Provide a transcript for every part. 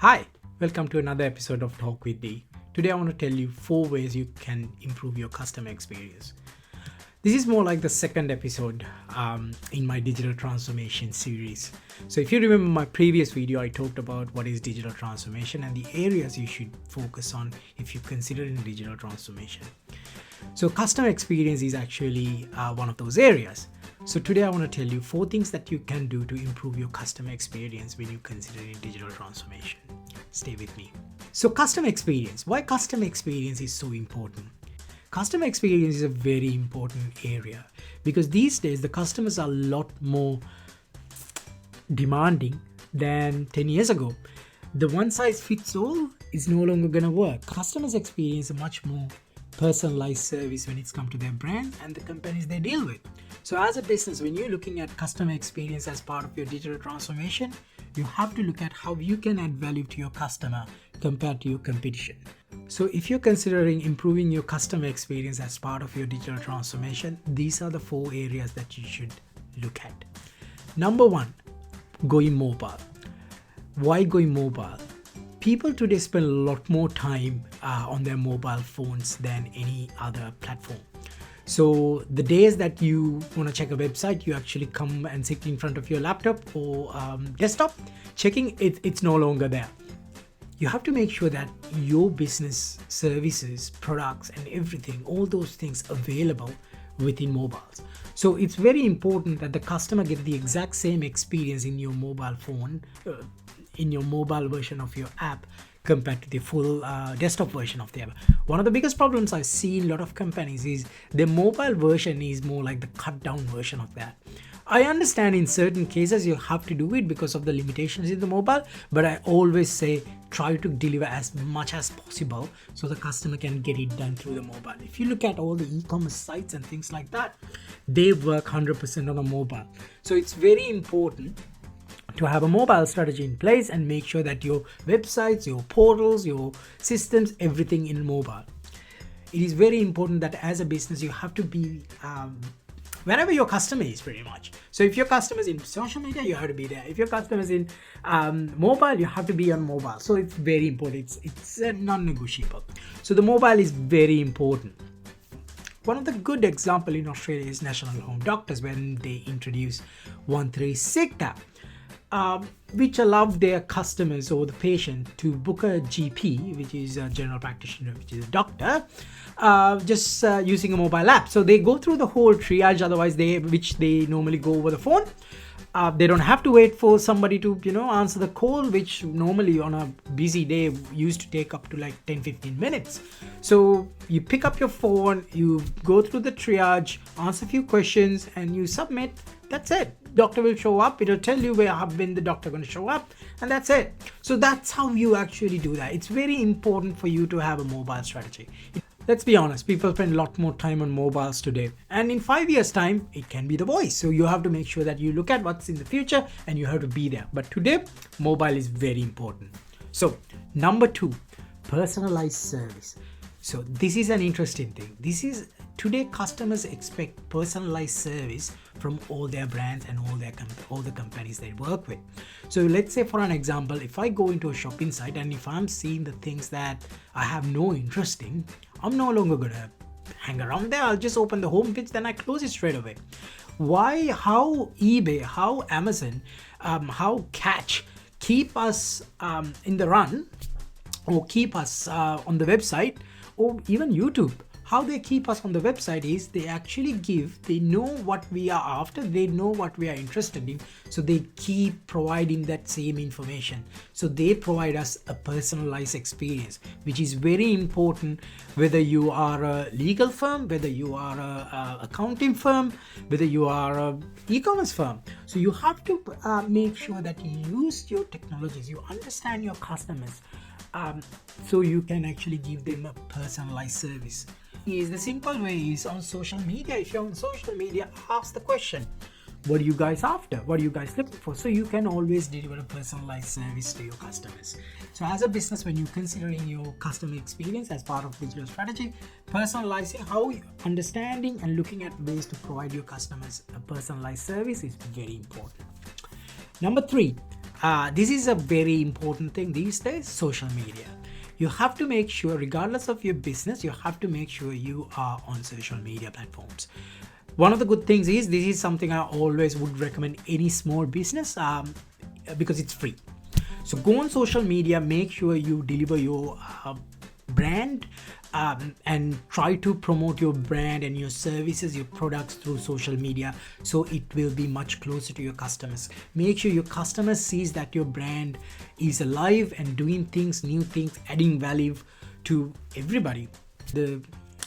Hi, welcome to another episode of Talk with D. Today I want to tell you 4 ways you can improve your customer experience. This is more like the second episode in my digital transformation series. So if you remember my previous video, I talked about what is digital transformation and the areas you should focus on if you're considering digital transformation. So customer experience is actually one of those areas. So today I want to tell you 4 things that you can do to improve your customer experience when you're considering digital transformation. Stay with me. So customer experience. Why customer experience is so important? Customer experience is a very important area because these days the customers are a lot more demanding than 10 years ago. The one size fits all is no longer going to work. Customers experience a much more personalized service when it's come to their brand and the companies they deal with. So as a business, when you're looking at customer experience as part of your digital transformation, you have to look at how you can add value to your customer compared to your competition. So if you're considering improving your customer experience as part of your digital transformation, these are the 4 areas that you should look at. Number 1, going mobile. Why going mobile? People today spend a lot more time on their mobile phones than any other platform. So the days that you want to check a website, you actually come and sit in front of your laptop or desktop, checking it, it's no longer there. You have to make sure that your business services, products and everything, all those things available within mobiles. So it's very important that the customer get the exact same experience in your mobile phone, in your mobile version of your app compared to the full desktop version of the app. One of the biggest problems I see in a lot of companies is the mobile version is more like the cut down version of that. I understand in certain cases you have to do it because of the limitations in the mobile, but I always say try to deliver as much as possible so the customer can get it done through the mobile. If you look at all the e-commerce sites and things like that, they work 100% on a mobile. So it's very important to have a mobile strategy in place and make sure that your websites, your portals, your systems, everything in mobile. It is very important that as a business you have to be wherever your customer is pretty much. So if your customer is in social media, you have to be there. If your customer is in mobile, you have to be on mobile. So it's very important. It's non-negotiable. So the mobile is very important. One of the good example in Australia is National Home Doctors when they introduced 13 tab. Which allowed their customers or the patient to book a GP, which is a general practitioner, which is a doctor, just using a mobile app. So they go through the whole triage, otherwise which they normally go over the phone. They don't have to wait for somebody to answer the call, which normally on a busy day used to take up to like 10-15 minutes. So you pick up your phone, you go through the triage, answer a few questions and you submit. That's it. Doctor will show up. It'll tell you when the doctor going to show up, and that's it. So that's how you actually do that. It's very important for you to have a mobile strategy. Let's be honest, people spend a lot more time on mobiles today, and in 5 years time it can be the voice. So you have to make sure that you look at what's in the future and you have to be there. But today mobile is very important. So number 2, personalized service. So this is an interesting thing. Today customers expect personalized service from all their brands and all the companies they work with. So let's say for an example, if I go into a shopping site and if I'm seeing the things that I have no interest in, I'm no longer gonna hang around there. I'll just open the home page, then I close it straight away. Why? How eBay, how Amazon, how Catch keep us in the run or keep us on the website, or even YouTube. How they keep us on the website is they know what we are after, they know what we are interested in, so they keep providing that same information. So they provide us a personalized experience, which is very important whether you are a legal firm, whether you are a accounting firm, whether you are a e-commerce firm. So you have to make sure that you use your technologies, you understand your customers, so you can actually give them a personalized service. The simple way is on social media. If you're on social media, ask the question, what are you guys after? What are you guys looking for? So you can always deliver a personalized service to your customers. So as a business, when you're considering your customer experience as part of digital strategy, personalizing, understanding and looking at ways to provide your customers a personalized service is very important. Number 3, This is a very important thing these days, social media. You have to make sure, regardless of your business, you have to make sure you are on social media platforms. One of the good things is, this is something I always would recommend any small business, because it's free. So go on social media, make sure you deliver your brand, and try to promote your brand and your services, your products through social media, so it will be much closer to your customers. Make sure your customers sees that your brand is alive and doing things, new things, adding value to everybody.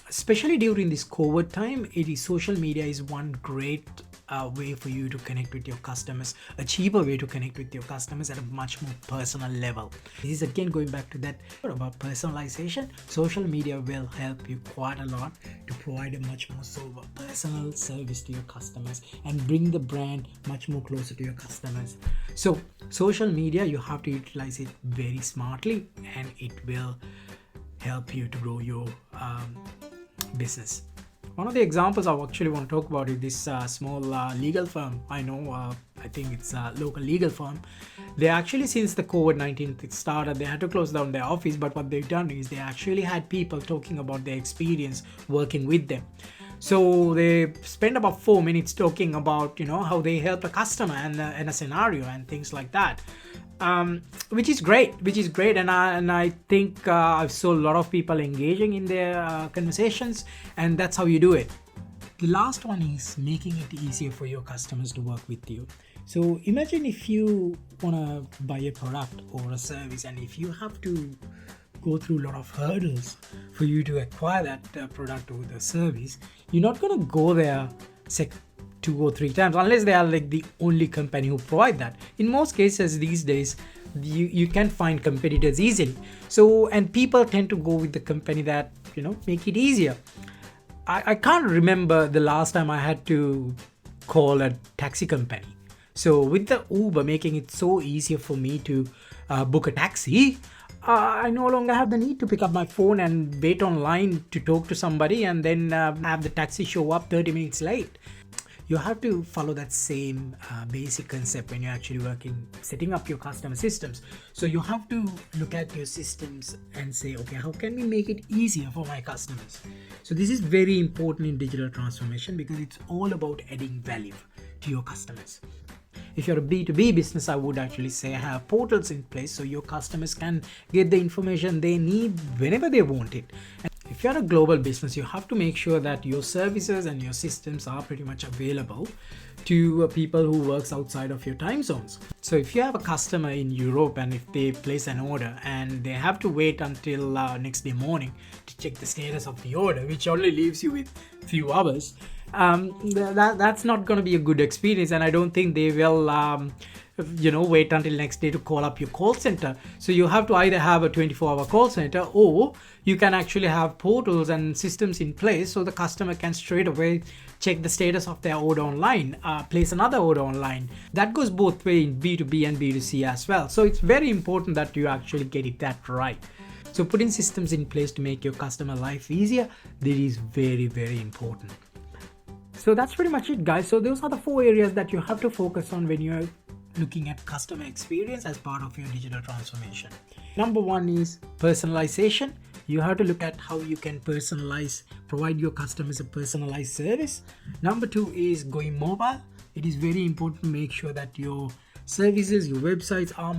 Especially during this COVID time, social media is one great way for you to connect with your customers, a cheaper way to connect with your customers at a much more personal level. This is again going back to that about personalization. Social media will help you quite a lot to provide a much more personal service to your customers and bring the brand much more closer to your customers. So social media, you have to utilize it very smartly, and it will help you to grow your business. One of the examples I actually want to talk about is this small legal firm. I know, I think it's a local legal firm. They actually, since the COVID-19 started, they had to close down their office, but what they've done is they actually had people talking about their experience working with them. So they spent about 4 minutes talking about, how they help a customer and a scenario and things like that. Which is great, and I think I've saw a lot of people engaging in their conversations, and that's how you do it. The last one is making it easier for your customers to work with you. So imagine if you want to buy a product or a service, and if you have to go through a lot of hurdles for you to acquire that product or the service, you're not going to go there 2 or 3 times unless they are like the only company who provide that. In most cases these days, you can find competitors easily. So, and people tend to go with the company that make it easier. I can't remember the last time I had to call a taxi company. So with the Uber making it so easier for me to book a taxi, I no longer have the need to pick up my phone and wait online to talk to somebody and then have the taxi show up 30 minutes late. You have to follow that same basic concept when you're actually setting up your customer systems. So you have to look at your systems and say, okay, how can we make it easier for my customers? So this is very important in digital transformation, because it's all about adding value to your customers. If you're a B2B business, I would actually say have portals in place so your customers can get the information they need whenever they want it. And if you're a global business, you have to make sure that your services and your systems are pretty much available to people who works outside of your time zones. So if you have a customer in Europe and if they place an order and they have to wait until next day morning to check the status of the order, which only leaves you with a few hours, that's not going to be a good experience, and I don't think they will wait until next day to call up your call center. So you have to either have a 24-hour call center, or you can actually have portals and systems in place so the customer can straight away check the status of their order online, place another order online. That goes both way in B2B and B2C as well. So it's very important that you actually get it that right. So putting systems in place to make your customer life easier, that is very, very important. So that's pretty much it, guys. So those are the 4 areas that you have to focus on when you're looking at customer experience as part of your digital transformation. Number 1 is personalization. You have to look at how you can provide your customers a personalized service. Number 2 is going mobile. It is very important to make sure that your services, your websites are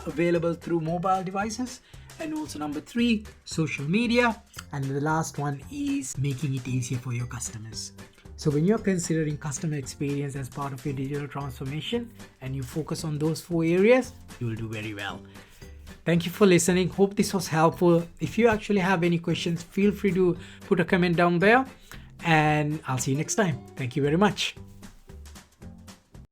available through mobile devices. And also number 3, social media. And the last one is making it easier for your customers. So when you're considering customer experience as part of your digital transformation and you focus on those 4 areas, you will do very well. Thank you for listening. Hope this was helpful. If you actually have any questions, feel free to put a comment down there, and I'll see you next time. Thank you very much.